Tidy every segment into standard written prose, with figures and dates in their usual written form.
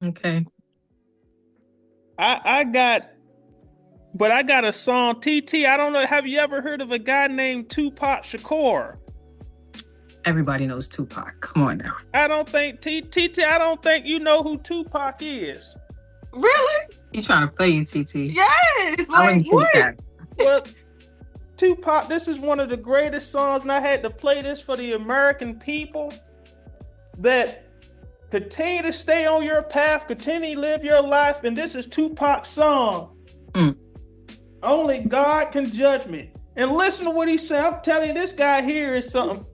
Okay. I got, but I got a song. TT, I don't know. Have you ever heard of a guy named Tupac Shakur? Everybody knows Tupac. Come on now. I don't think TT. I don't think you know who Tupac is. Really? You trying to play you, TT? Yes. I Like wouldn't think what? that. Well, Tupac, this is one of the greatest songs, and I had to play this for the American people that continue to stay on your path, continue to live your life, and this is Tupac's song. Only God can judge me. And listen to what he said. I'm telling you, this guy here is something.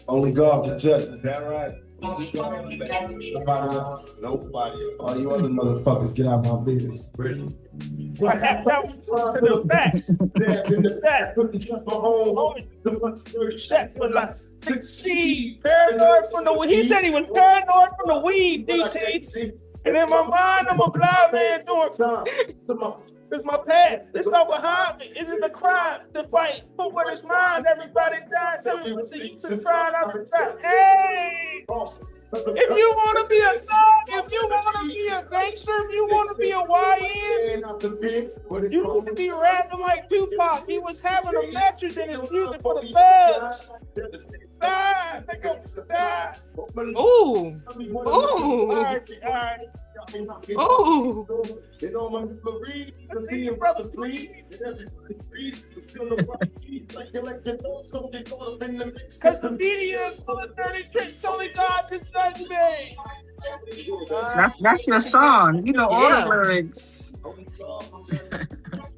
Only God can judge me. That right? Nobody else. Nobody. All you other motherfuckers get out of my business. Really? That was the facts. The facts. For like succeed. Paranoid from the. He said he was paranoid from the weed, DT. And in my mind, I'm a blind man doing something. It's my past. It's not behind me. It's in the crime to fight for what is mine. Everybody's dying. Tell me what's the crime out the top. Hey! If you want to be a thug, if you want to be a gangster, if you want to be a YN, you want to be rapping like Tupac. He was having a message in his music for the thugs. Die. They go die. Ooh. Ooh. All right. Ooh. Because the media is full of dirty tricks. Only God can judge me. That's your song. You know all the lyrics.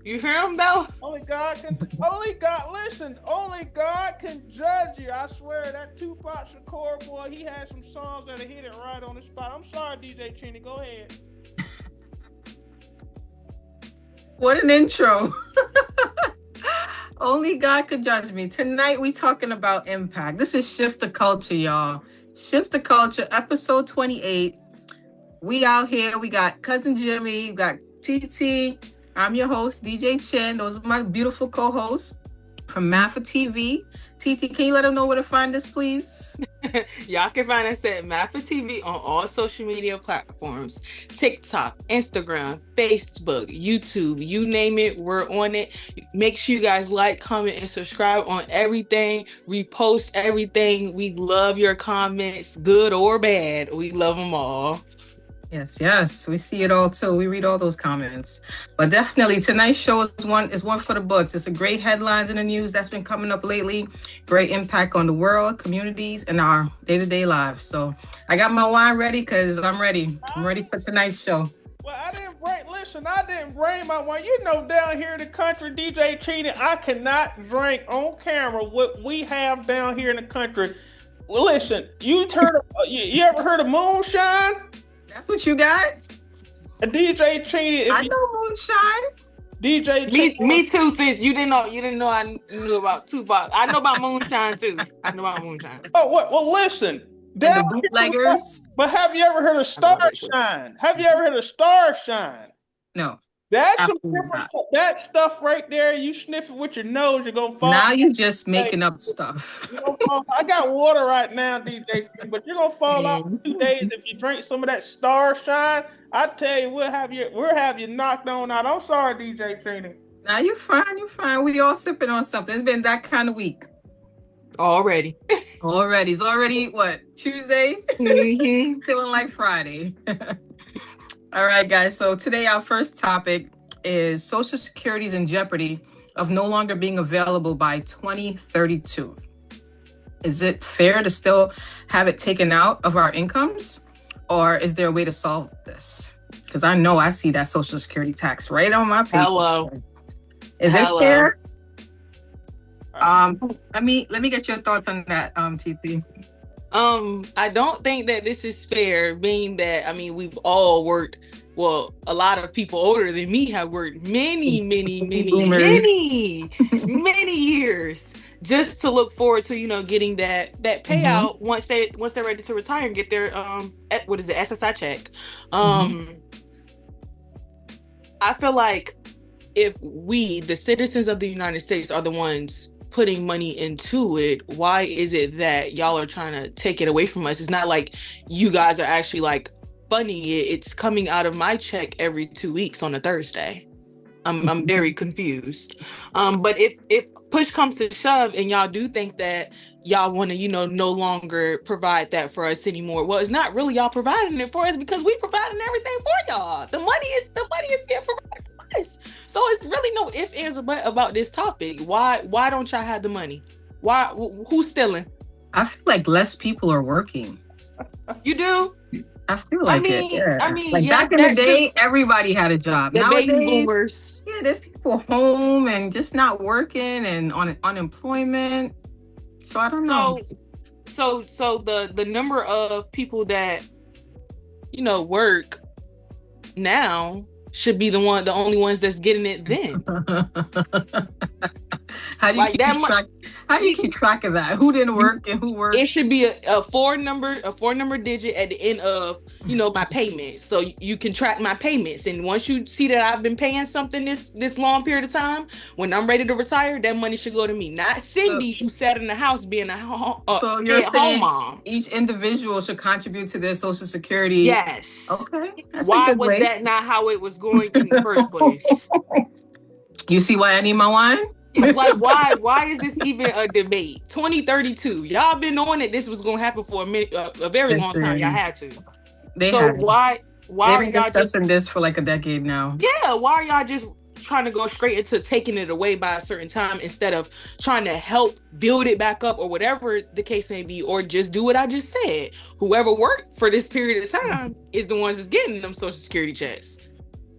You hear him though? Only God, listen, only God can judge you. I swear that Tupac Shakur boy, he had some songs that hit it right on the spot. I'm sorry, DJ Chinny, go ahead. What an intro. Only God could judge me. Tonight we talking about impact. This is Shift the Culture, y'all. Shift the Culture, episode 28. We out here. We got Cousin Jimmy. We got TT. I'm your host, DJ Chin. Those are my beautiful co-hosts from Math for TV. TT, can you let them know where to find us, please? Y'all can find us at Math for TV on all social media platforms. TikTok, Instagram, Facebook, YouTube, you name it, we're on it. Make sure you guys like, comment, and subscribe on everything. Repost everything. We love your comments, good or bad. We love them all. Yes, we see it all too. We read all those comments. But definitely tonight's show is one for the books. It's a great headlines in the news that's been coming up lately. Great impact on the world, communities, and our day-to-day lives. So I got my wine ready because I'm ready. I'm ready for tonight's show. Well, I didn't bring my wine. You know, down here in the country, DJ Chinny, I cannot drink on camera what we have down here in the country. Well, listen, you ever heard of moonshine? That's what you got? A DJ Chinny. I know moonshine. DJ Me too, sis. You didn't know I knew about Tupac. I know about moonshine too. Oh, well, listen. The bootleggers. But have you ever heard of Starshine? Have you ever heard of Starshine? No. That's some different stuff. That stuff right there, you sniff it with your nose, you're gonna fall. Now you just making up stuff. I got water right now, DJ, but you're gonna fall out in 2 days if you drink some of that Starshine. I tell you, we'll have you knocked on out. I'm sorry, DJ Chinny. Now you're fine. We all sipping on something. It's been that kind of week. Already. It's already what? Tuesday? Mm-hmm. Feeling like Friday. All right, guys. So today our first topic is Social Security's in jeopardy of no longer being available by 2032. Is it fair to still have it taken out of our incomes? Or is there a way to solve this? Because I know I see that Social Security tax right on my paycheck. Hello. Is it fair? Let me get your thoughts on that, TP. I don't think that this is fair, being that we've all worked. Well, a lot of people older than me have worked many years just to look forward to getting that payout once they're ready to retire and get their SSI check. I feel like if we, the citizens of the United States, are the ones putting money into it, why is it that y'all are trying to take it away from us? It's not like you guys are actually like funding it. It's coming out of my check every 2 weeks on a Thursday. I'm very confused. But if push comes to shove and y'all do think that y'all want to, you know, no longer provide that for us anymore, well, it's not really y'all providing it for us because we providing everything for y'all. The money is being provided for us. So it's really no ifs, ands, or buts about this topic. Why don't y'all have the money? Why? Who's stealing? I feel like less people are working. You do? I feel like it. Yeah. I mean, like yeah, back in the day, everybody had a job. The Nowadays, baby boomers. yeah, there's people home and just not working and on unemployment. So I don't know. So the number of people that, you know, work now should be the only ones that's getting it then. How do you keep track of that? Who didn't work and who worked? It should be a four number digit at the end of, you know, my payments. So you can track my payments. And once you see that I've been paying something this long period of time, when I'm ready to retire, that money should go to me, not Cindy, who sat in the house being so you're saying mom. Each individual should contribute to their Social Security? Yes. Okay. That's why was that not how it was going in the first place? You see why I need my wine? Like, why is this even a debate? 2032. Y'all been knowing that this was gonna happen for a very long time. Y'all had to. Why they've been discussing this for like a decade now? Yeah, why are y'all just trying to go straight into taking it away by a certain time instead of trying to help build it back up or whatever the case may be, or just do what I just said? Whoever worked for this period of time is the ones that's getting them Social Security checks.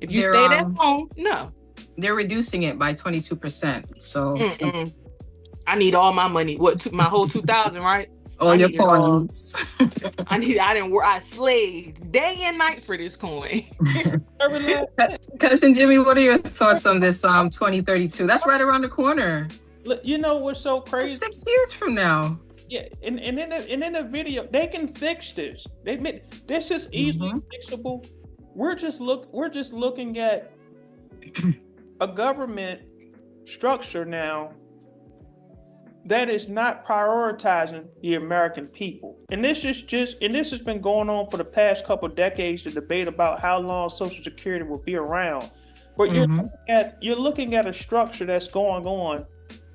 If you stayed at home, no. They're reducing it by 22%. So I need all my money. My whole 2,000, right? All your coins. I slaved day and night for this coin. Cousin Jimmy, what are your thoughts on this 2032? That's right around the corner. You know what's so crazy? That's 6 years from now. Yeah, and in the video, they can fix this. They admit this is easily fixable. We're just looking at a government structure now that is not prioritizing the American people. And this has been going on for the past couple of decades, the debate about how long Social Security will be around. But you're looking at a structure that's going on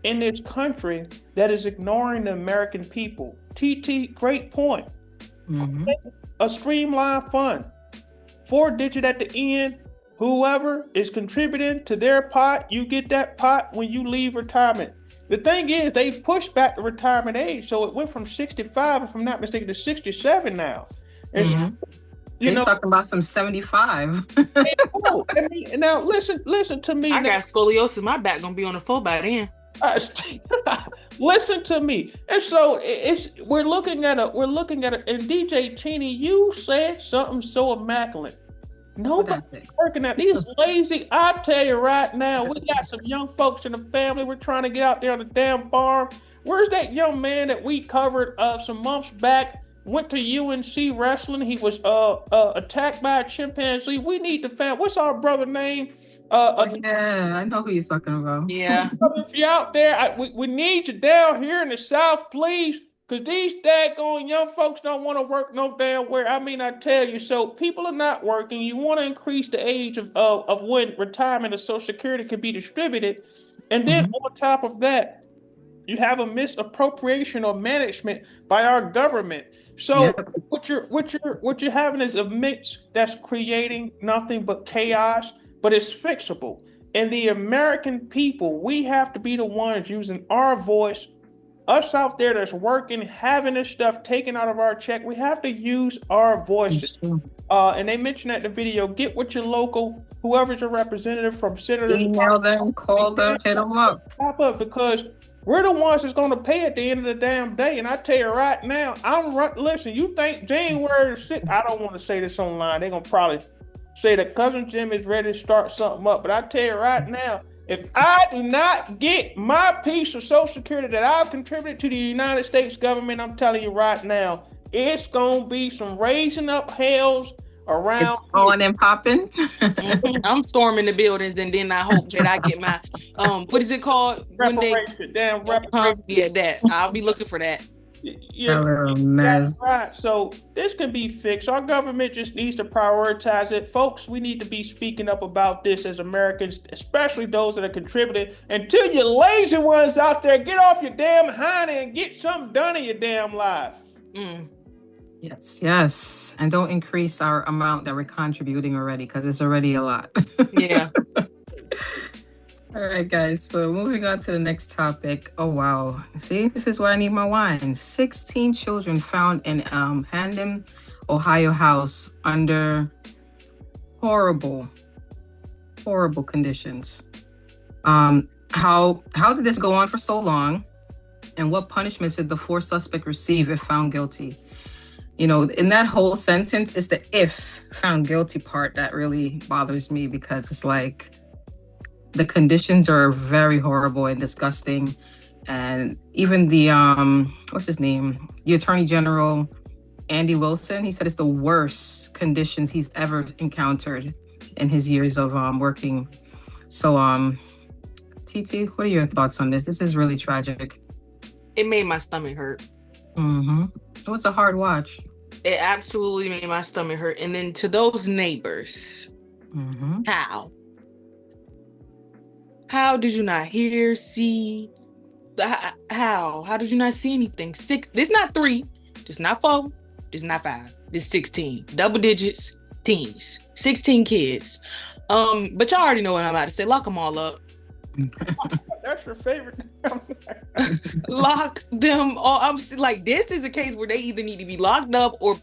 in this country that is ignoring the American people. TT, great point. A streamlined fund, 4-digit at the end. Whoever is contributing to their pot, you get that pot when you leave retirement. The thing is, they've pushed back the retirement age, so it went from 65, if I'm not mistaken, to 67 now. And so, you're talking about some 75. Now listen to me. I got scoliosis. My back gonna be on the floor by then. Listen to me. And so we're looking at it. And DJ Chinny, you said something so immaculate. Nobody's working at these lazy. I tell you right now, we got some young folks in the family. We're trying to get out there on the damn farm. Where's that young man that we covered some months back? Went to UNC wrestling. He was attacked by a chimpanzee. We need to find. What's our brother name? Yeah, I know who you're talking about. Yeah. If you're out there, we need you down here in the South, please. Because these daggone young folks don't want to work no damn where. I mean, I tell you, so people are not working. You want to increase the age of when retirement of Social Security can be distributed. And then on top of that, you have a misappropriation or management by our government. So what you're having is a mix that's creating nothing but chaos, but it's fixable. And the American people, we have to be the ones using our voice. Us out there that's working, having this stuff taken out of our check, we have to use our voices. And they mentioned that in the video, get with your local, whoever's your representative from senators. Email them, call them, hit them up. Pop up, because we're the ones that's going to pay at the end of the damn day. And I tell you right now, listen, you think January 6th, I don't want to say this online. They're going to probably say that Cousin Jim is ready to start something up. But I tell you right now, if I do not get my piece of Social Security that I've contributed to the United States government, I'm telling you right now, it's going to be some raising up hells around. It's on and popping. I'm storming the buildings, and then I hope that I get my what is it called Reparation. Yeah, that I'll be looking for that. Yeah, mess. right. So this can be fixed. Our government just needs to prioritize it. Folks, we need to be speaking up about this as Americans, especially those that are contributing. Until you lazy ones out there, get off your damn hiney and get something done in your damn life. Yes. And don't increase our amount that we're contributing already, because it's already a lot. Yeah. All right, guys. So moving on to the next topic. Oh, wow. See, this is why I need my wine. 16 children found in Hampden, Ohio house under horrible conditions. How did this go on for so long? And what punishments did the 4 suspects receive if found guilty? You know, in that whole sentence, it's the if found guilty part that really bothers me, because it's like, the conditions are very horrible and disgusting. And even the, what's his name? The Attorney General, Andy Wilson, he said it's the worst conditions he's ever encountered in his years of working. So, TT, what are your thoughts on this? This is really tragic. It made my stomach hurt. It was a hard watch. It absolutely made my stomach hurt. And then to those neighbors, How did you not hear, see? How did you not see anything? 6. This not 3. This not 4. This not 5. This 16. Double digits, teens. 16 kids. But y'all already know what I'm about to say. Lock them all up. That's your favorite. Lock them all. I'm like, this is a case where they either need to be locked up or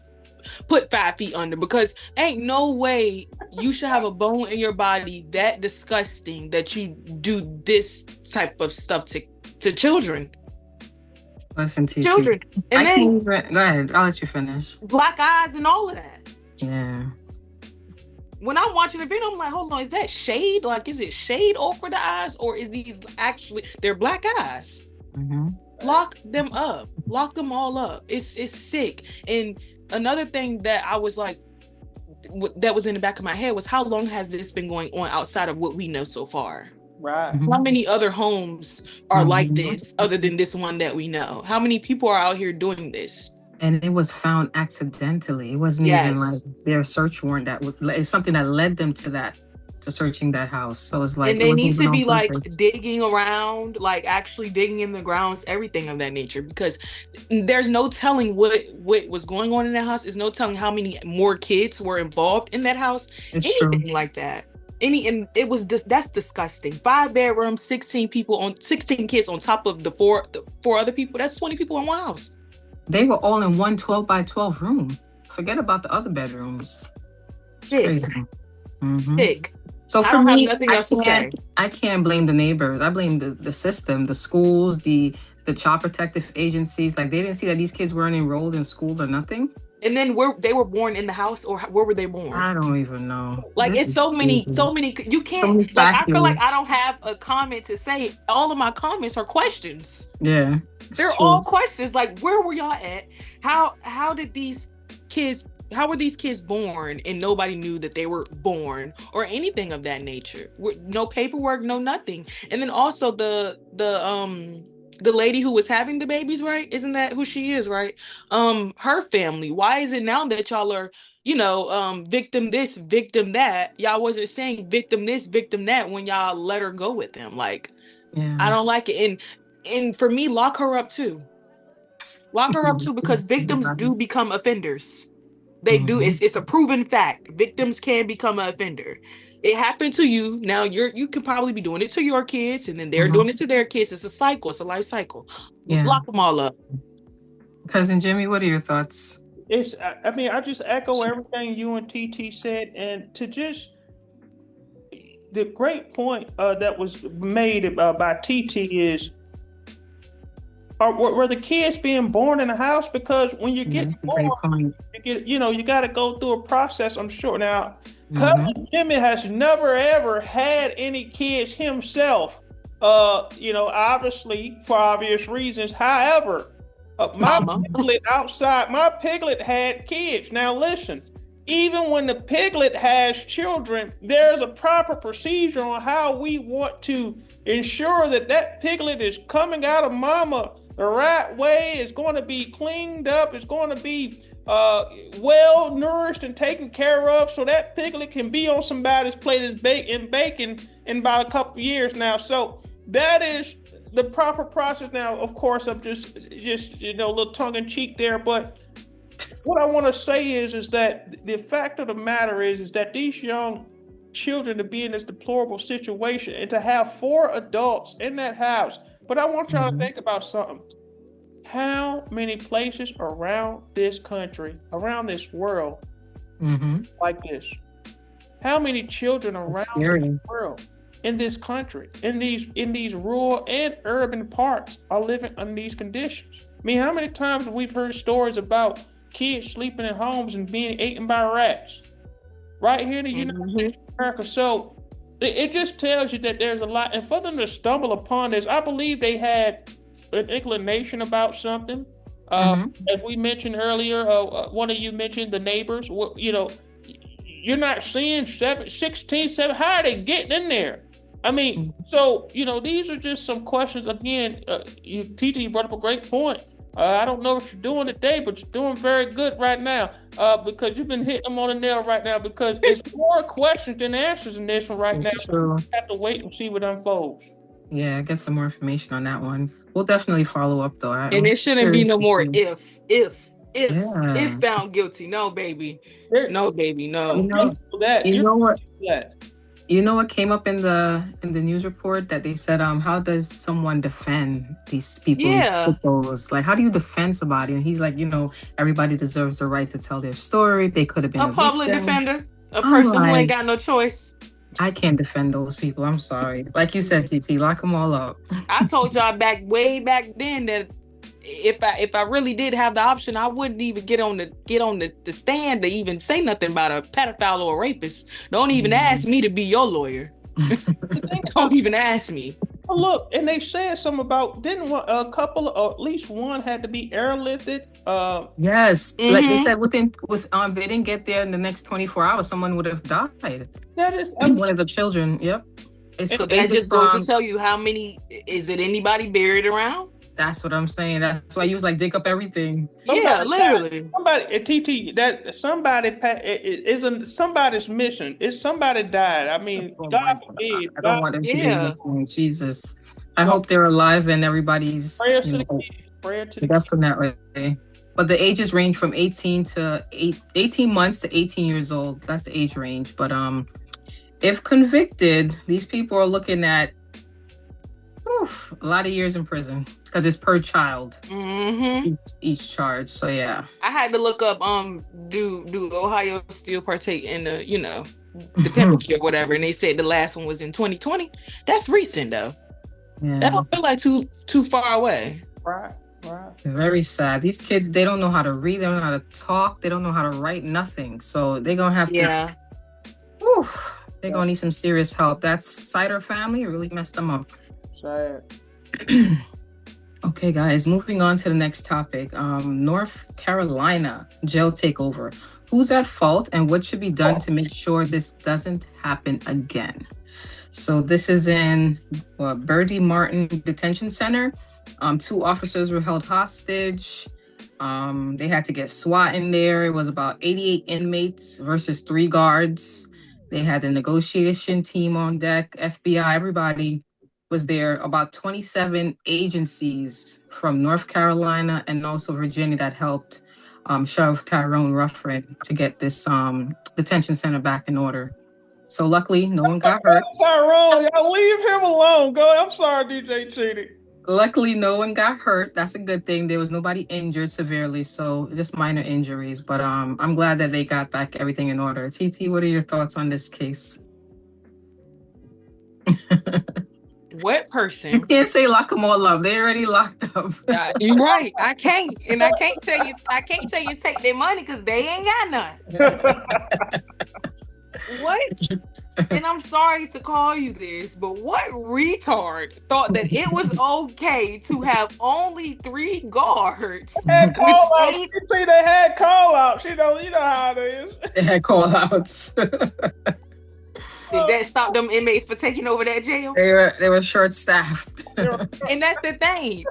put 5 feet under, because ain't no way you should have a bone in your body that disgusting that you do this type of stuff to children. Listen to children. And then go ahead, I'll let you finish. Black eyes and all of that. Yeah. When I'm watching the video, I'm like, hold on, is that shade? Like, is it shade over the eyes, or is these actually they're black eyes? Lock them up. Lock them all up. It's sick. And another thing that I was like, that was in the back of my head was, how long has this been going on outside of what we know so far? Right. How many other homes are like this other than this one that we know? How many people are out here doing this? And it was found accidentally. It wasn't even like their search warrant. It's something that led them to searching that house. So it's like, and they need to be like digging around, like actually digging in the grounds, everything of that nature, because there's no telling what was going on in that house. There's no telling how many more kids were involved in that house. Anything like that. And it was just, that's disgusting. 5 bedrooms, 16 kids on top of the four other people. That's 20 people in one house. They were all in one 12 by 12 room. Forget about the other bedrooms. Sick. Sick. So for me, I can't blame the neighbors. I blame the system, the schools, the child protective agencies. Like, they didn't see that these kids weren't enrolled in school or nothing. And then they were born in the house, or where were they born? I don't even know. Like, it's so many. You can't. Like, I feel like I don't have a comment to say. All of my comments are questions. Yeah, they're all questions. Like, where were y'all at? How did these kids? How were these kids born and nobody knew that they were born or anything of that nature? No paperwork, no nothing. And then also the lady who was having the babies, right? Isn't that who she is, right? Her family. Why is it now that y'all are, victim this, victim that? Y'all wasn't saying victim this, victim that when y'all let her go with them. Like, I don't like it. And for me, lock her up too. Lock her up too, because victims do become offenders. They do. It's a proven fact. Victims can become an offender. It happened to you. Now you can probably be doing it to your kids, and then they're doing it to their kids. It's a cycle. It's a life cycle. Lock them all up. Cousin Jimmy, what are your thoughts? I just echo everything you and TT said, and to just the great point that was made by TT is, were the kids being born in a house? Because when you get born, you got to go through a process, I'm sure. Now, Cousin Jimmy has never, ever had any kids himself, obviously for obvious reasons. However, my piglet had kids. Now, listen, even when the piglet has children, there's a proper procedure on how we want to ensure that that piglet is coming out of mama the right way. It's going to be cleaned up. It's going to be well nourished and taken care of, so that piglet can be on somebody's plate as bacon in about a couple of years now. So that is the proper process. Now, of course, I'm just a little tongue in cheek there, but what I want to say is that the fact of the matter is that these young children to be in this deplorable situation and to have 4 adults in that house. But I want y'all to think about something. How many places around this country, around this world, like this? How many children around the world in this country, in these rural and urban parts, are living under these conditions? I mean, how many times have we heard stories about kids sleeping in homes and being eaten by rats right here in the United States of America? So it just tells you that there's a lot. And for them to stumble upon this, I believe they had an inclination about something. As we mentioned earlier, one of you mentioned the neighbors. You're not seeing 16, 7. How are they getting in there? I mean, so, these are just some questions. Again, TT brought up a great point. I don't know what you're doing today, but you're doing very good right now, because you've been hitting them on the nail right now, because it's more questions than answers in this one right now. You have to wait and see what unfolds. Yeah, get some more information on that one. We'll definitely follow up, though. And it shouldn't be no more if found guilty. No, baby. No, baby, no. You know what came up in the news report that they said, how does someone defend these people? Yeah. Like, how do you defend somebody? And he's like, everybody deserves the right to tell their story. They could have been a public defender, a person who ain't got no choice. I can't defend those people. I'm sorry. Like you said, TT, lock them all up. I told y'all way back then that if I really did have the option, I wouldn't even get on the stand to even say nothing about a pedophile or a rapist. Don't even ask me to be your lawyer. Don't even ask me. Look, and they said something about, didn't a couple, or at least one, had to be airlifted? Yes, like they said, they didn't get there in the next 24 hours. Someone would have died. That is one of the children. Yep. So that just goes to tell you how many. Is it anybody buried around? That's what I'm saying. That's why you was like, dig up everything. Literally. Somebody's missing. It's somebody died. I mean, God forbid. I don't want them to be missing. Jesus. I hope they're alive and everybody's prayer to the definitely. But the ages range from 18 months to 18 years old. That's the age range. But if convicted, these people are looking at a lot of years in prison, because it's per child, each charge. So yeah, I had to look up do Ohio still partake in the penalty or whatever, and they said the last one was in 2020. That's recent though. Yeah. That don't feel like too far away. Right. Very sad. These kids, they don't know how to read, they don't know how to talk, they don't know how to write, nothing. So they're gonna have to they're gonna need some serious help. That Sider family really messed them up. Sad. Okay, guys, moving on to the next topic. North Carolina jail takeover. Who's at fault and what should be done to make sure this doesn't happen again? So this is in Bertie-Martin Detention Center. 2 officers were held hostage. They had to get SWAT in there. It was about 88 inmates versus 3 guards. They had the negotiation team on deck, FBI, everybody was there. About 27 agencies from North Carolina and also Virginia that helped Sheriff Tyrone Ruffin to get this detention center back in order. So luckily, no one got hurt. Tyrone, y'all leave him alone. Go. I'm sorry, DJ Chinny. Luckily, no one got hurt. That's a good thing. There was nobody injured severely, so just minor injuries. But I'm glad that they got back everything in order. TT, what are your thoughts on this case? What person? You can't say lock them all up. They already locked up. You're right. I can't tell you take their money because they ain't got none. What? And I'm sorry to call you this, but what retard thought that it was okay to have only 3 guards Had with call outs. 8? You see, they had call outs. You know how it is. They had call outs. Did that stop them inmates for taking over that jail? They were short staffed. And that's the thing.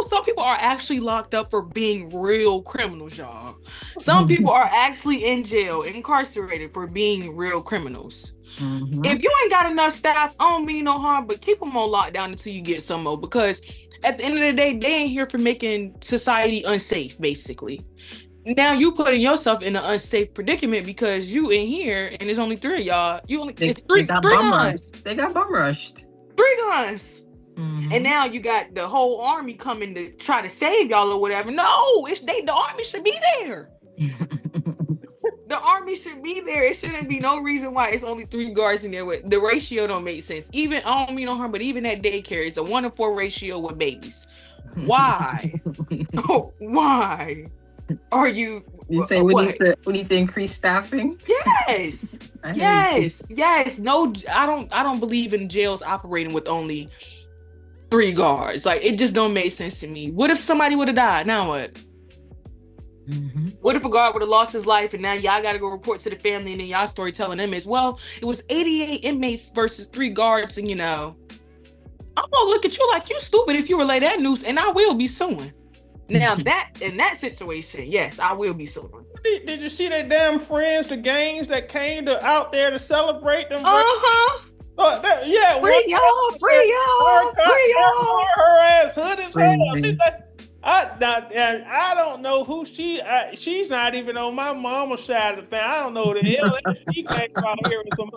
Some people are actually locked up for being real criminals, y'all. Some people are actually in jail, incarcerated for being real criminals. Mm-hmm. If you ain't got enough staff, I don't mean no harm, but keep them on lockdown until you get some more, because at the end of the day, they ain't here for making society unsafe, basically. Now you putting yourself in an unsafe predicament because you in here and there's only 3 of y'all. They got bum rushed. They got bum rushed. 3 guns. Mm-hmm. And now you got the whole army coming to try to save y'all or whatever. No, the army should be there. The army should be there. It shouldn't be no reason why it's only 3 guards in there. The ratio don't make sense. Even, I don't mean no harm, but even at daycare, it's a 1-to-4 ratio with babies. Why? Why? Are you say we need to increase staffing? Yes. Yes. No, I don't believe in jails operating with only 3 guards. Like, it just don't make sense to me. What if somebody would have died? Now what? Mm-hmm. What if a guard would have lost his life and now y'all got to go report to the family, and then y'all story telling them is, well, it was 88 inmates versus 3 guards, and I'm gonna look at you like you stupid if you relay that news, and I will be suing. Now that in that situation, yes, I will be suing. Did you see their damn friends, the gangs that came out there to celebrate them? Yeah, free y'all. Her ass hood as hell. I don't know who she's not even on my mama's side of the family. I don't know the hell she came out here with some.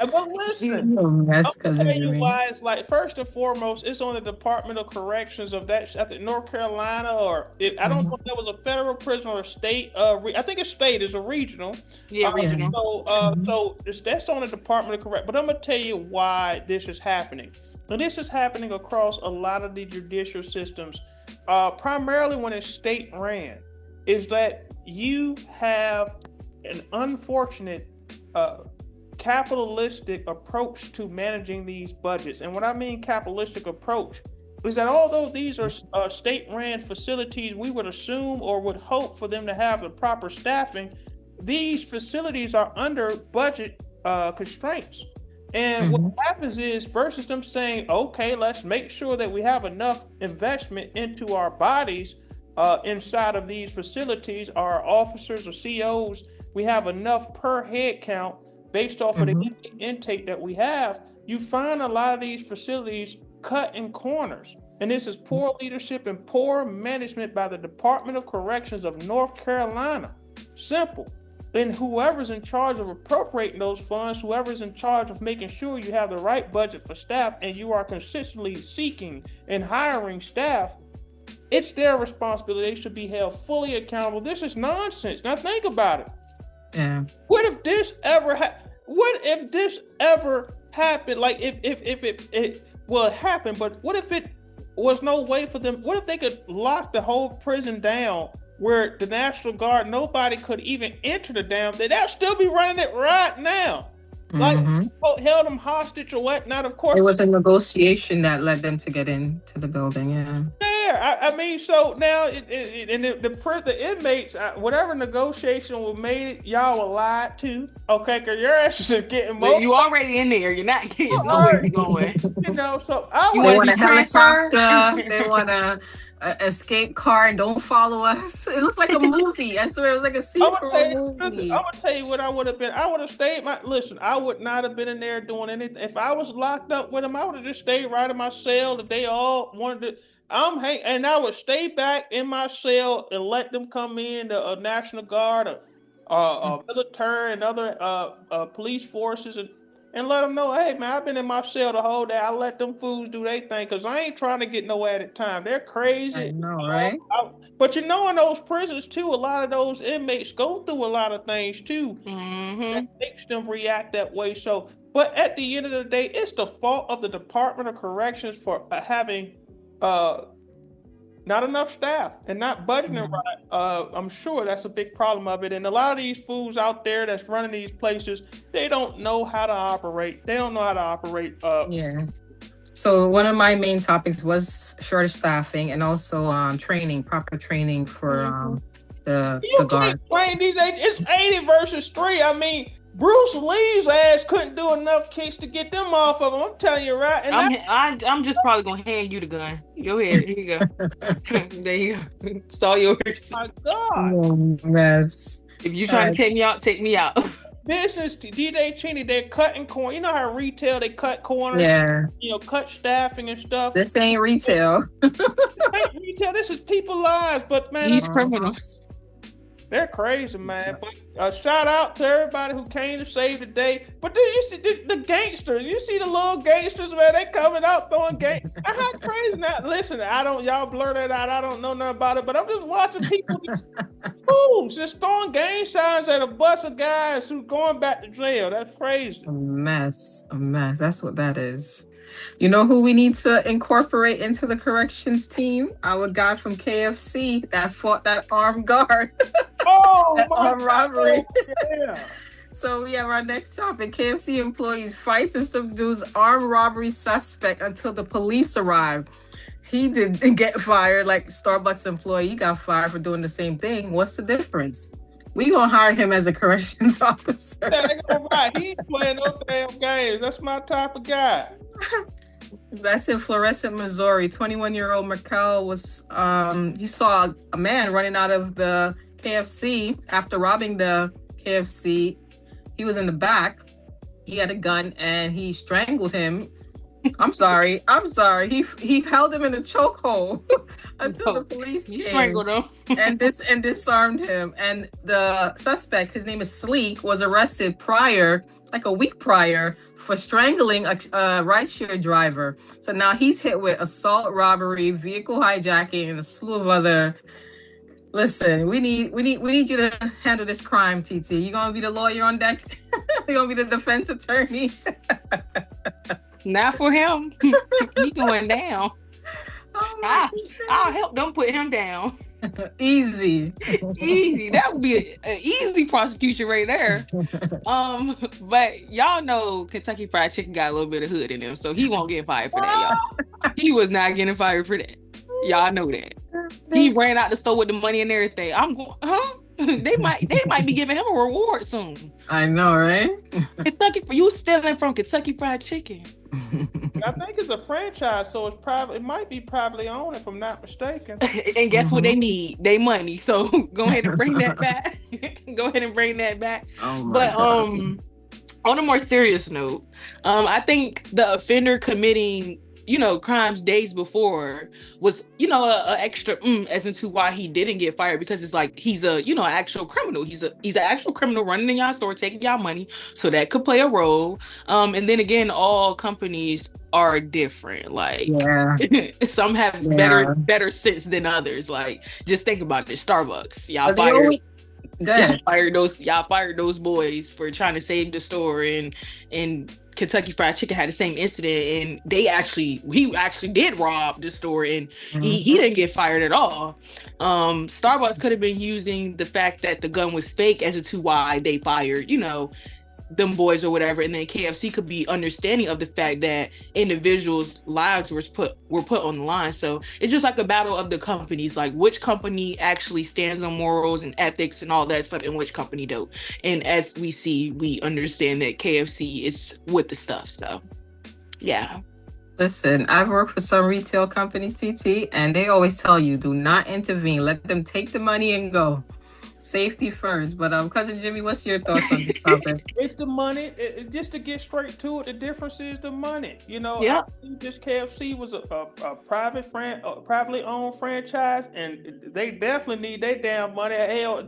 But listen, I'll tell you why. It's like, first and foremost, it's on the Department of Corrections of that, I think, North Carolina, I don't know if that was a federal prison or a state. I think it's state. It's a regional. Yeah, regional. So that's on the Department of Corrections. But I'm gonna tell you why this is happening. And this is happening across a lot of the judicial systems, primarily when it's state ran. Is that you have an unfortunate capitalistic approach to managing these budgets. And what I mean capitalistic approach is that although these are state-ran facilities, we would assume or would hope for them to have the proper staffing, these facilities are under budget constraints. And what happens is, versus them saying, okay, let's make sure that we have enough investment into our bodies inside of these facilities, our officers or COs, we have enough per head count based off of the intake that we have. You find a lot of these facilities cutting corners. And this is poor leadership and poor management by the Department of Corrections of North Carolina. Simple. Then whoever's in charge of appropriating those funds, whoever's in charge of making sure you have the right budget for staff and you are consistently seeking and hiring staff, it's their responsibility. They should be held fully accountable. This is nonsense. Now think about it. Yeah. What if this ever happened? Like if it will happen, but what if it was no way for them? What if they could lock the whole prison down where the National Guard, nobody could even enter the damn thing? They'll still be running it right now. Like held them hostage or whatnot. Of course, it was a negotiation that led them to get into the building. Yeah. I mean, so now the inmates, whatever negotiation was made, y'all were lied to. Okay, because your asses are getting more. You already in there. You're not getting nowhere you're going. So they want a helicopter. They want a escape car, and don't follow us. It looks like a movie. I swear it was like a scene from a movie. I'm gonna tell you what I would have been. I would have stayed. Listen, I would not have been in there doing anything. If I was locked up with them, I would have just stayed right in my cell. If they all wanted to, and I would stay back in my cell and let them come in, the National Guard, military, and other police forces, and let them know, hey man, I've been in my cell the whole day. I let them fools do their thing because I ain't trying to get no added time. They're crazy. I know, right? But in those prisons too, a lot of those inmates go through a lot of things too that makes them react that way. So, but at the end of the day, it's the fault of the Department of Corrections for having not enough staff and not budgeting right. I'm sure that's a big problem of it. And a lot of these fools out there that's running these places, they don't know how to operate. Yeah. So one of my main topics was shortage staffing and also proper training for the guard. It's 80 versus 3. I mean, Bruce Lee's ass couldn't do enough kicks to get them off of him. I'm telling you, right? And I'm just probably gonna hand you the gun. Go ahead. Here you go. There you go. It's all yours. My God. Oh, mess. If you're trying to take me out, take me out. Business to DJ Chinny, they're cutting corn. You know how retail they cut corners? Yeah. You know, cut staffing and stuff. This ain't retail. This ain't retail. This is people's lives. But man, These criminals. They're crazy, man. But shout out to everybody who came to save the day. But then you see the gangsters. You see the little gangsters, man. They coming out throwing gang. How crazy that? Listen, y'all blur that out. I don't know nothing about it. But I'm just watching people, fools, just throwing gang signs at a bus of guys who going back to jail. That's crazy. A mess. That's what that is. You know who we need to incorporate into the corrections team? Our guy from KFC that fought that armed guard. Oh, armed robbery. Yeah. So we have our next topic. KFC employees fights and subdues armed robbery suspect until the police arrive. He didn't get fired like Starbucks employee. He got fired for doing the same thing. What's the difference? We gonna hire him as a corrections officer. Right. He ain't playing no damn games. That's my type of guy. That's in Florissant, Missouri. 21-year-old Merkel was he saw a man running out of the KFC after robbing the KFC. He was in the back. He had a gun and he strangled him. I'm sorry. He held him in a chokehold until the police came. Strangled him. and disarmed him. And the suspect, his name is Sleek, was arrested a week prior, for strangling a rideshare driver. So now he's hit with assault, robbery, vehicle hijacking, and a slew of other. Listen, we need you to handle this crime, TT. You gonna be the lawyer on deck? You gonna be the defense attorney? Not for him. He going down. Oh I'll help them put him down. Easy. That would be an easy prosecution right there. But y'all know Kentucky Fried Chicken got a little bit of hood in him, so he won't get fired for that, y'all. He was not getting fired for that. Y'all know that. He ran out the store with the money and everything. I'm going, They might be giving him a reward soon. I know, right? You stealing from Kentucky Fried Chicken. I think it's a franchise, so it might be privately owned, if I'm not mistaken. And guess what they need? They money. So go ahead and bring that back. But on a more serious note, I think the offender committing crimes days before was, a extra as into why he didn't get fired, because it's like he's a, actual criminal. He's an actual criminal running in y'all store, taking y'all money. So that could play a role. And then again, all companies are different. Like some have better sense than others. Like just think about it. Starbucks. Y'all fired those boys for trying to save the store, and Kentucky Fried Chicken had the same incident, and he actually did rob the store, and he didn't get fired at all. Starbucks could have been using the fact that the gun was fake as to why they fired, them boys or whatever, and then KFC could be understanding of the fact that individuals' lives were put on the line. So it's just like a battle of the companies, like which company actually stands on morals and ethics and all that stuff, and which company don't. And as we understand that KFC is with the stuff. So yeah. Listen, I've worked for some retail companies, TT, and they always tell you, do not intervene. Let them take the money and go. Safety first. But Cousin Jimmy, what's your thoughts on this topic? It's the money. Just to get straight to it, the difference is the money. Yeah. I think this KFC was a privately owned franchise, and they definitely need their damn money. Hell,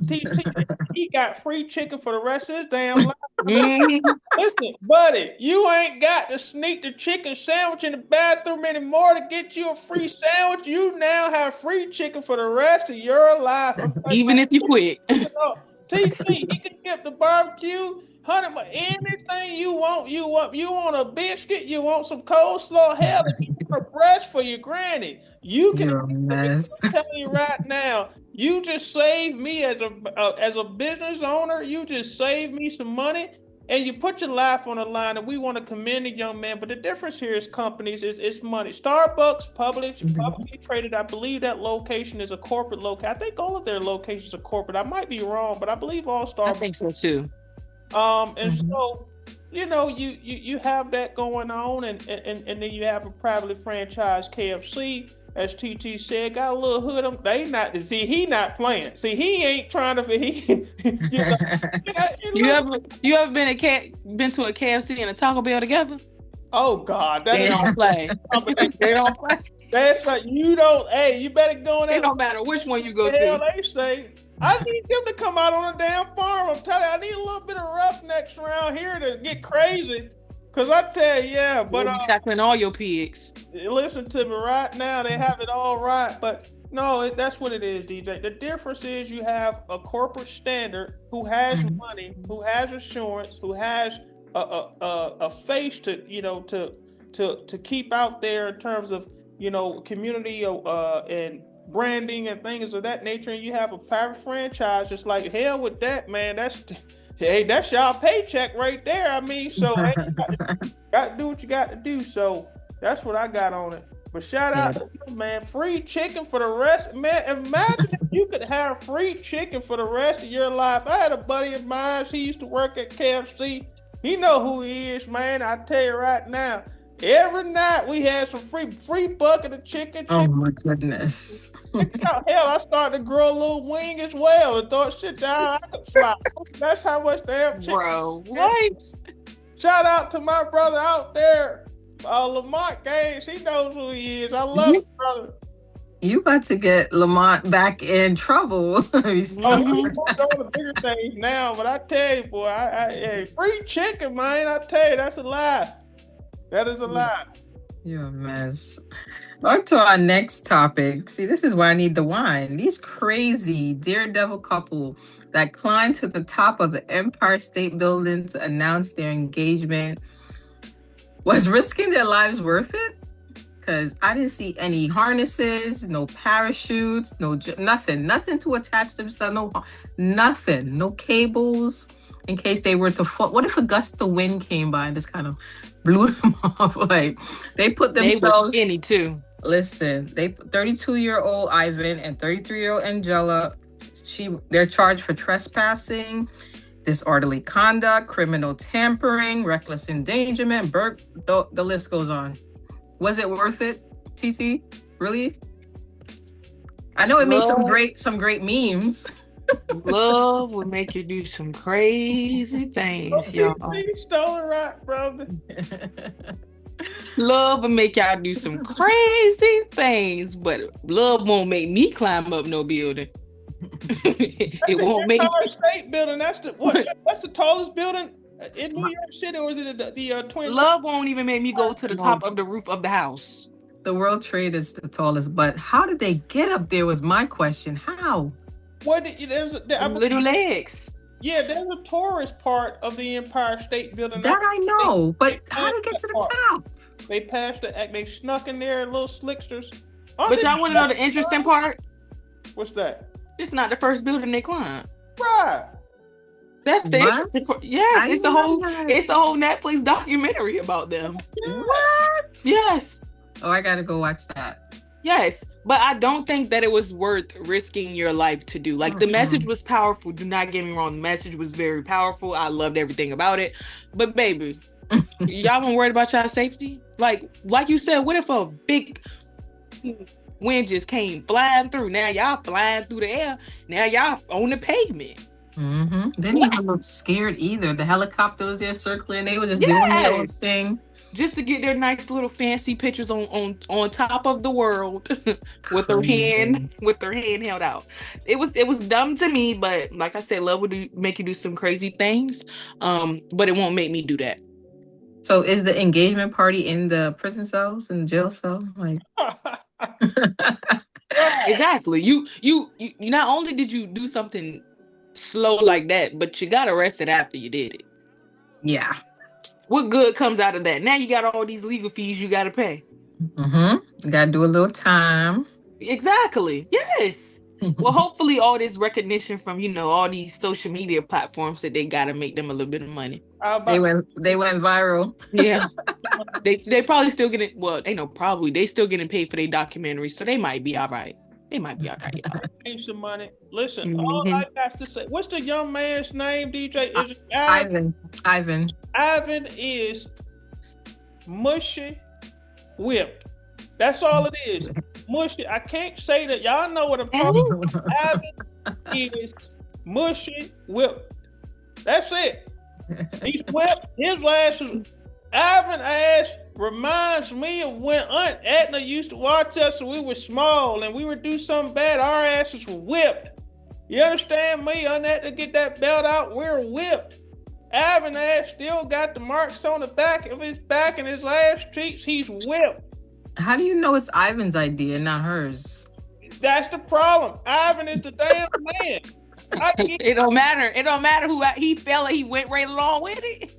he got free chicken for the rest of his damn life. Listen, buddy, you ain't got to sneak the chicken sandwich in the bathroom anymore to get you a free sandwich. You now have free chicken for the rest of your life. Even if you quit. TC, he can get the barbecue, anything you want. You want a biscuit, you want some coleslaw, hell, a breast for your granny. You can. You're a mess. I'm telling you right now, you just saved me as a business owner. You just saved me some money, and you put your life on the line. And we want to commend the young man. But the difference here is companies. It's money. Starbucks, publicly traded. I believe that location is a corporate location. I think all of their locations are corporate. I might be wrong, but I believe all Starbucks. I think so too. And so, you know, you have that going on, and then you have a privately franchised KFC, as TT said, got a little hood. They not he not playing. See, he ain't trying to. You ever been to a KFC and a Taco Bell together? Oh God, they don't play. They don't play. That's right. You don't. Hey, you better go in there. It don't matter which one you go to. Hell, they say. I need them to come out on a damn farm. I'm telling you, I need a little bit of roughnecks around here to get crazy. Cause I tell you, yeah, but tackling all your pigs. Listen to me right now. They have it all right, but no, that's what it is, DJ. The difference is you have a corporate standard who has money, who has assurance, who has a face to to keep out there in terms of community and branding and things of that nature, and you have a private franchise just like hell with that, man. That's y'all paycheck right there. I mean, so got to do what you got to do. So that's what I got on it. But shout out to you, man. Free chicken for the rest. Man, imagine if you could have free chicken for the rest of your life. I had a buddy of mine. He used to work at KFC. He know who he is, man. I tell you right now. Every night we had some free bucket of chicken. Oh my goodness. Hell, I started to grow a little wing as well and thought shit down. I could fly. That's how much they have chicken. Bro, what? Shout out to my brother out there, Lamont Gaines. He knows who he is. I love you, brother. You about to get Lamont back in trouble. He's doing the bigger things now, but I tell you, boy, I free chicken, man. I tell you, that's a lie. That is a lie. You're a mess. On to our next topic. See, this is why I need the wine. These crazy daredevil couple that climbed to the top of the Empire State Building to announce their engagement. Was risking their lives worth it? Because I didn't see any harnesses, no parachutes, nothing to attach themselves, nothing, no cables in case they were to fall. What if a gust of wind came by and just kind of blew them off? Like they put themselves. They were skinny too. Listen, 32-year-old Ivan and 33-year-old Angela. They're charged for trespassing, disorderly conduct, criminal tampering, reckless endangerment. The list goes on. Was it worth it, TT? Really? I know it made some great memes. Love will make you do some crazy things, y'all. You stole it right, brother. Love will make y'all do some crazy things, but love won't make me climb up no building. It won't make Empire State Building. That's the tallest building in New York City, or is it the Twin? Love won't even make me go to the top of the roof of the house. The World Trade is the tallest, but how did they get up there was my question. How? Little legs. Yeah, there's a tourist part of the Empire State Building. That I know, but how to get to the top? They passed they snuck in there, little slicksters. But y'all want to know the interesting part? What's that? It's not the first building they climbed. Right. That's the interesting part. Yes, it's the whole Netflix documentary about them. What? Yes. Oh, I gotta go watch that. Yes, but I don't think that it was worth risking your life to do. Like, the message was powerful. Do not get me wrong. The message was very powerful. I loved everything about it. But baby, y'all weren't worried about y'all safety? Like you said, what if a big wind just came flying through? Now y'all flying through the air. Now y'all on the pavement. Didn't even look scared either. The helicopter was there circling. They were just doing their own thing. Just to get their nice little fancy pictures on top of the world with their hand held out. It was dumb to me, but like I said, love would make you do some crazy things. But it won't make me do that. So is the engagement party in the prison cells and jail cell? Like exactly. You not only did you do something slow like that, but you got arrested after you did it. Yeah. What good comes out of that? Now you got all these legal fees you got to pay. You gotta do a little time. Exactly. Yes. Well, hopefully all this recognition from, all these social media platforms that they gotta make them a little bit of money. They went viral. Yeah. They probably still getting, well, they know probably they still getting paid for their documentaries, so they might be all right. They might be all right, y'all. Pay some money. Listen, all I got to say, what's the young man's name, DJ? Is it Ivan? Ivan is mushy whipped. That's all it is. Mushy. I can't say that. Y'all know what I'm talking about. Ivan is mushy whipped. That's it. He's whipped. His ass is. Ivan ass reminds me of when Aunt Edna used to watch us when we were small and we would do something bad. Our asses were whipped. You understand me? Aunt Edna get that belt out. We're whipped. Ivan ass still got the marks on the back of his back and his ass cheeks. He's whipped. How do you know it's Ivan's idea, not hers? That's the problem. Ivan is the damn man. It don't matter. It don't matter who he felt. He went right along with it.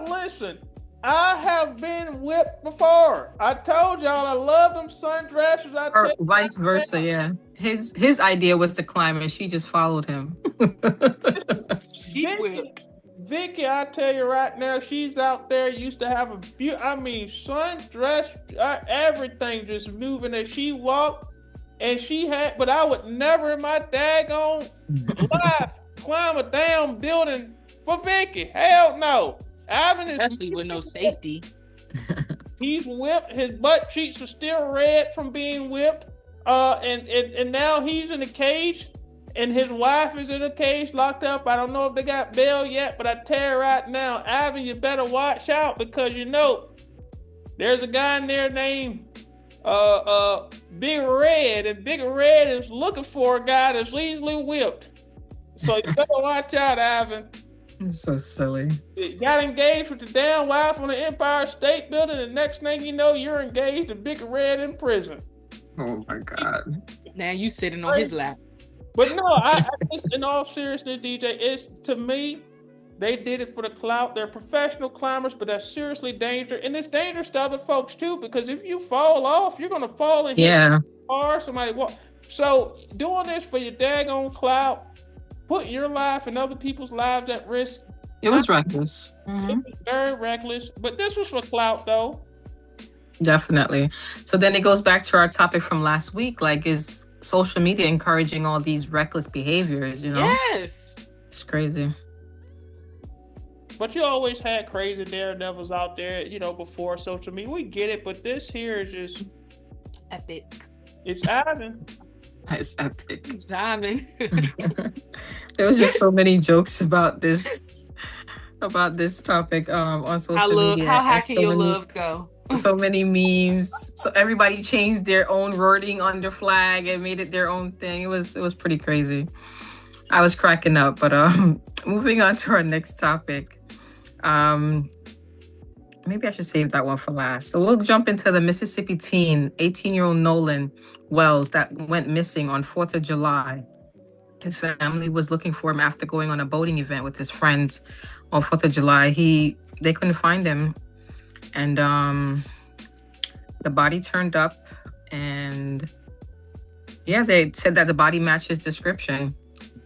Listen, I have been whipped before. I told y'all I love them sundresses. Or vice versa, yeah. His idea was to climb and she just followed him. She whipped. Vicky, I tell you right now, she's out there, used to have sundress, everything just moving as she walked. And but I would never in my daggone life climb a damn building for Vicky. Hell no. Ivan is especially with no safety. He's whipped. His butt cheeks are still red from being whipped. And now he's in a cage. And his wife is in a cage locked up. I don't know if they got bail yet, but I tell you right now, Ivan, you better watch out because there's a guy in there named Big Red, and Big Red is looking for a guy that's easily whipped. So you better watch out, Ivan. So silly. You got engaged with the damn wife on the Empire State Building, and next thing you know, you're engaged to Big Red in prison. Oh my God. Now you sitting on his lap. But no, I in all seriousness, DJ, it's to me, they did it for the clout. They're professional climbers, but that's seriously dangerous. And it's dangerous to other folks too, because if you fall off, you're gonna fall and hit a car, somebody walk. So doing this for your daggone clout, putting your life and other people's lives at risk. It was reckless. It was very reckless. But this was for clout though. Definitely. So then it goes back to our topic from last week, like is social media encouraging all these reckless behaviors, Yes. It's crazy. But you always had crazy daredevils out there, before social media. We get it, but this here is just epic. It's Ivan. It's epic. It's Ivan. There was just so many jokes about this topic on social media. How high can your love go? So many memes. So everybody changed their own wording on their flag and made it their own thing. It was pretty crazy. I was cracking up. But moving on to our next topic. Maybe I should save that one for last. So we'll jump into the Mississippi teen, 18-year-old Nolan Wells, that went missing on 4th of July. His family was looking for him after going on a boating event with his friends on 4th of July. They couldn't find him. And the body turned up, and they said that the body matched his description,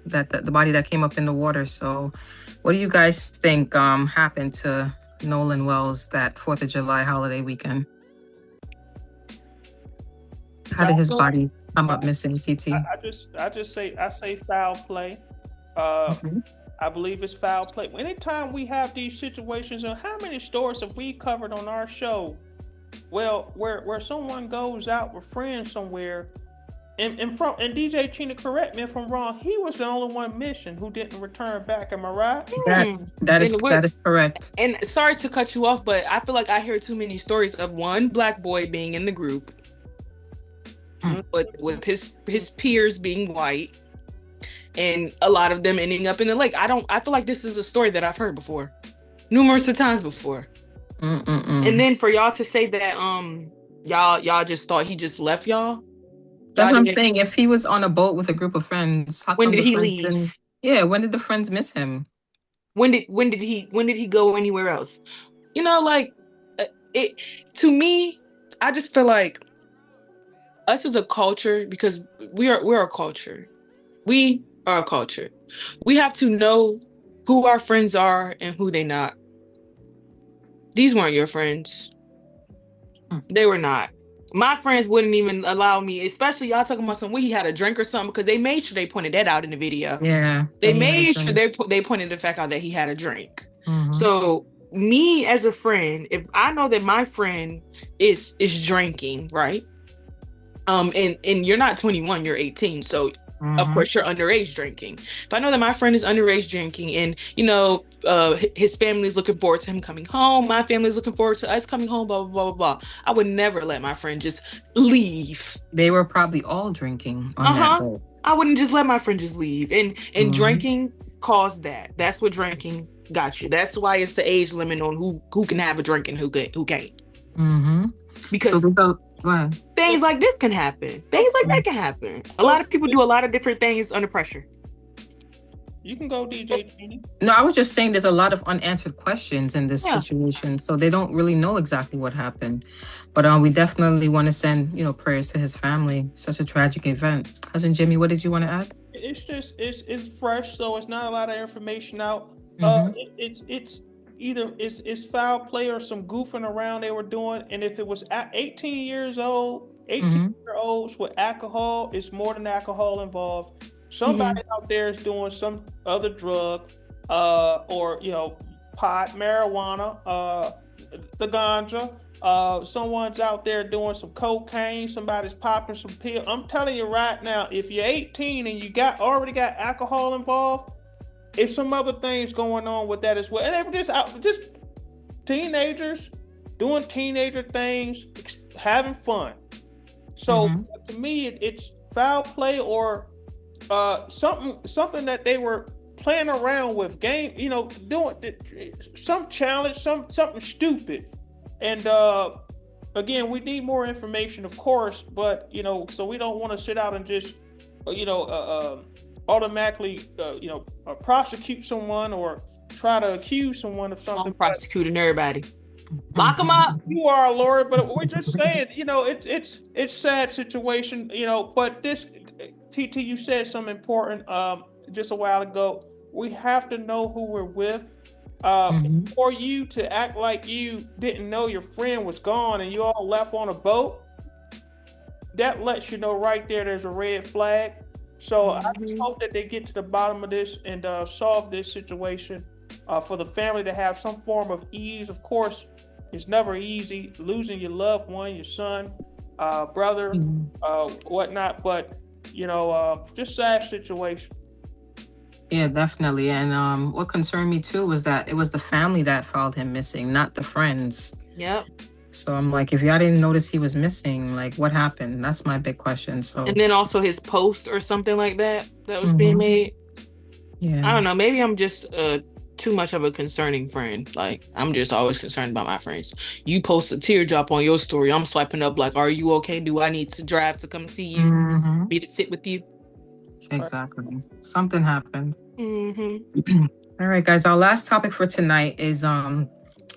that the body that came up in the water. So what do you guys think happened to Nolan Wells that 4th of July holiday weekend? How did his body come up missing, TT? I say foul play. I believe it's foul play. Anytime we have these situations, and how many stories have we covered on our show? Well, where someone goes out with friends somewhere, and DJ Chinny, correct me if I'm wrong, he was the only one missing who didn't return back. Am I right? That is correct. And sorry to cut you off, but I feel like I hear too many stories of one black boy being in the group, but with his peers being white. And a lot of them ending up in the lake. I feel like this is a story that I've heard before, numerous of times before. And then for y'all to say that y'all just thought he just left y'all. That's what I'm saying. If he was on a boat with a group of friends, when did he leave? When did the friends miss him? When did he go anywhere else? To me, I just feel like us as a culture, because we're a culture. We are a culture. We have to know who our friends are and who they not. These weren't your friends. They were not. My friends wouldn't even allow me, especially y'all talking about something where he had a drink or something, because they made sure they pointed that out in the video. Yeah. They made sure they pointed the fact out that he had a drink. Mm-hmm. So me as a friend, if I know that my friend is drinking, right? And you're not 21, you're 18. So of course you're underage drinking. If I know that my friend is underage drinking and, you know, his family is looking forward to him coming home, my family is looking forward to us coming home, blah, blah, blah, blah, blah. I would never let my friend just leave. They were probably all drinking on that boat. I wouldn't just let my friend just leave. And drinking caused that. That's what drinking got you. That's why it's the age limit on who can have a drink and who can't. Mm-hmm. Because go ahead. Things like this can happen. Things like that can happen. A lot of people do a lot of different things under pressure. You can go, DJ Chinny. No, I was just saying there's a lot of unanswered questions in this situation, so they don't really know exactly what happened. But we definitely want to send, you know, prayers to his family. Such a tragic event. Cousin Jimmy, what did you want to add? It's just it's fresh, so it's not a lot of information out. It's either it's foul play or some goofing around they were doing, and if it was at 18 years old, 18-year-olds with alcohol, it's more than alcohol involved. Somebody out there is doing some other drug, or, you know, pot, marijuana, the ganja. Someone's out there doing some cocaine. Somebody's popping some pills. I'm telling you right now, if you're 18 and you already got alcohol involved, it's some other things going on with that as well. And they were just teenagers doing teenager things, having fun. So to me, it's foul play or something that they were playing around with, game, you know, doing some challenge, something stupid. And again, we need more information, of course, but, you know, so we don't want to sit out and just, you know, automatically, you know, prosecute someone or try to accuse someone of something. I'm prosecuting everybody. Lock them up. You are a lawyer, but we're just saying, you know, it's sad situation, you know, but this, TT, you said something important just a while ago. We have to know who we're with. For you to act like you didn't know your friend was gone and you all left on a boat, that lets you know right there's a red flag. So I just hope that they get to the bottom of this and solve this situation for the family to have some form of ease. Of course, it's never easy losing your loved one, your son, brother, whatnot, but, you know, just sad situation. Yeah, definitely. And what concerned me too was that it was the family that filed him missing, not the friends. Yep. So I'm like, if y'all didn't notice he was missing, like, what happened? That's my big question. So, and then also his post or something like that was being made. Yeah. I don't know. Maybe I'm just too much of a concerning friend. Like, I'm just always concerned about my friends. You post a teardrop on your story, I'm swiping up like, are you okay? Do I need to drive to come see you? Be to sit with you? Exactly. Something happened. All right, guys. Our last topic for tonight is a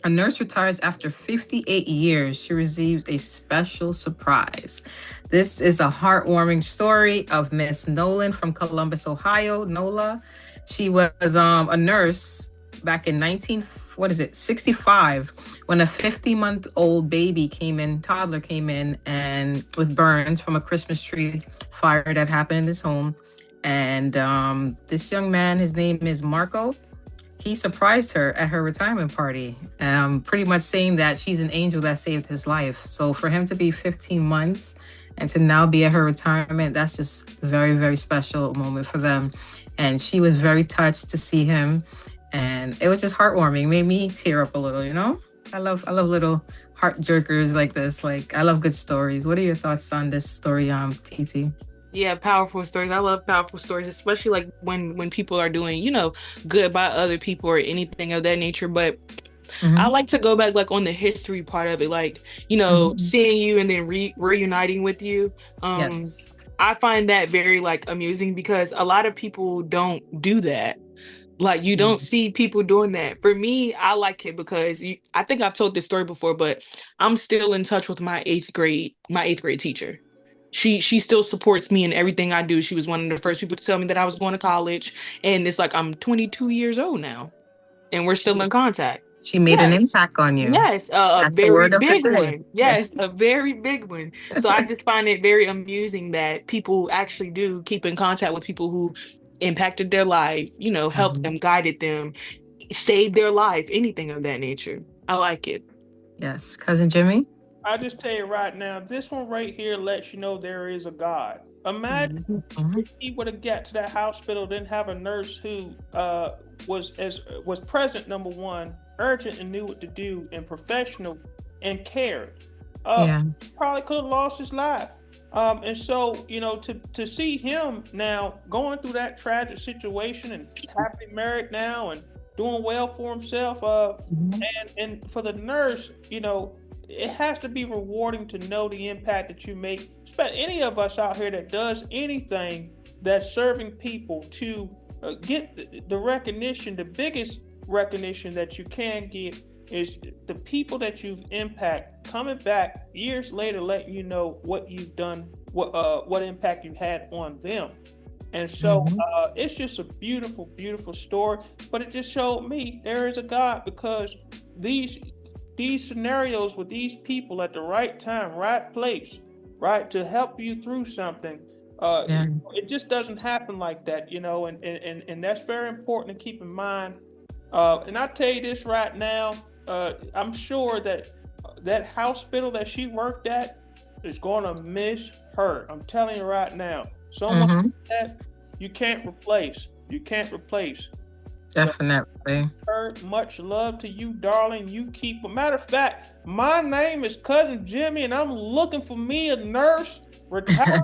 nurse retires after 58 years. She receives a special surprise. This is a heartwarming story of Miss Nolan from Columbus, Ohio, Nola. She was a nurse back in 65 when a 50-month-old toddler came in and with burns from a Christmas tree fire that happened in his home. And this young man, his name is Marco. He surprised her at her retirement party, pretty much saying that she's an angel that saved his life. So for him to be 15 months and to now be at her retirement, that's just a very, very special moment for them. And she was very touched to see him. And it was just heartwarming. Made me tear up a little, you know? I love little heart jerkers like this. Like, I love good stories. What are your thoughts on this story, TT? Yeah, powerful stories. I love powerful stories, especially like when people are doing, you know, good by other people or anything of that nature. But I like to go back like on the history part of it, like, you know, seeing you and then reuniting with you. Yes. I find that very like amusing because a lot of people don't do that. Like, you don't see people doing that. For me, I like it because I think I've told this story before, but I'm still in touch with my eighth grade teacher. She still supports me in everything I do. She was one of the first people to tell me that I was going to college. And it's like, I'm 22 years old now, and we're still in contact. She made an Yes. impact on you. Yes, a That's the very word of the big day. one. Yes, a very big one. So I just find it very amusing that people actually do keep in contact with people who impacted their life, helped them, guided them, saved their life, anything of that nature. I like it. Yes. Cousin Jimmy? I just tell you right now, this one right here lets you know there is a God. Imagine if he would have got to that hospital, didn't have a nurse who was present, number one, urgent and knew what to do, and professional and cared. Probably could have lost his life. And so, to see him now going through that tragic situation and happily married now and doing well for himself, and for the nurse, it has to be rewarding to know the impact that you make. Any of us out here that does anything that's serving people to get the recognition, the biggest recognition that you can get is the people that you've impacted coming back years later, letting you know what you've done, what impact you had on them. And so it's just a beautiful, beautiful story. But it just showed me there is a God, because these scenarios with these people at the right time, right place, right, to help you through something, it just doesn't happen like that, and that's very important to keep in mind. And I'll tell you this right now, I'm sure that hospital that she worked at is going to miss her. I'm telling you right now. Someone that you can't replace. Definitely. Much love to you, darling. You keep. Matter of fact, my name is Cousin Jimmy, and I'm looking for me a nurse retired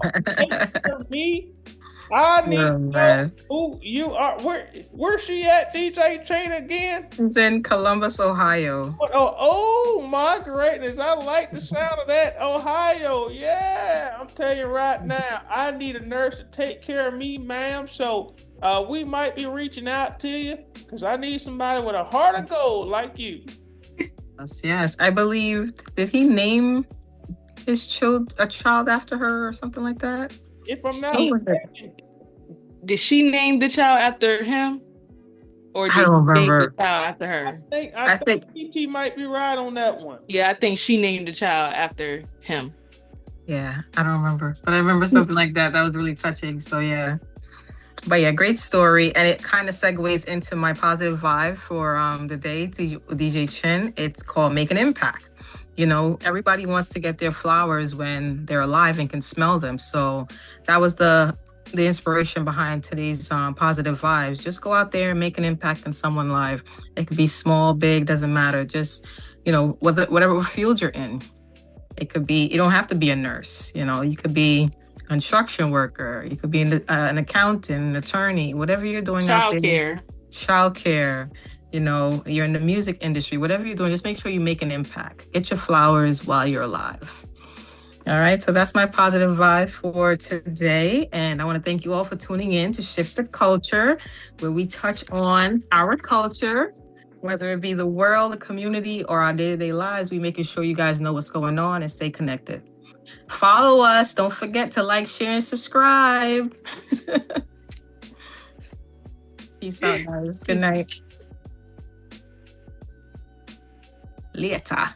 for me. I need to know who you are. Where's she at, DJ Chinny again? It's in Columbus, Ohio. Oh my greatness. I like the sound of that. Ohio. Yeah. I'm telling you right now, I need a nurse to take care of me, ma'am. So we might be reaching out to you, because I need somebody with a heart of gold like you. Yes. I believe, did he name his a child after her or something like that? If I'm not mistaken. Did she name the child after him? Or did I don't remember. The child after her? I think she might be right on that one. Yeah, I think she named the child after him. Yeah, I don't remember. But I remember something like that. That was really touching. So yeah. But yeah, great story. And it kind of segues into my positive vibe for the day, DJ Chin. It's called Make an Impact. Everybody wants to get their flowers when they're alive and can smell them. So that was the inspiration behind today's positive vibes. Just go out there and make an impact in someone's life. It could be small, big, doesn't matter. Just, whatever field you're in. It could be, you don't have to be a nurse. You could be a construction worker. You could be an accountant, an attorney, whatever you're doing out there. Childcare. You're in the music industry, whatever you're doing, just make sure you make an impact. Get your flowers while you're alive. All right, so that's my positive vibe for today. And I want to thank you all for tuning in to Shift the Culture, where we touch on our culture, whether it be the world, the community, or our day-to-day lives. We're making sure you guys know what's going on and stay connected. Follow us. Don't forget to like, share, and subscribe. Peace out, guys. Good night. Later.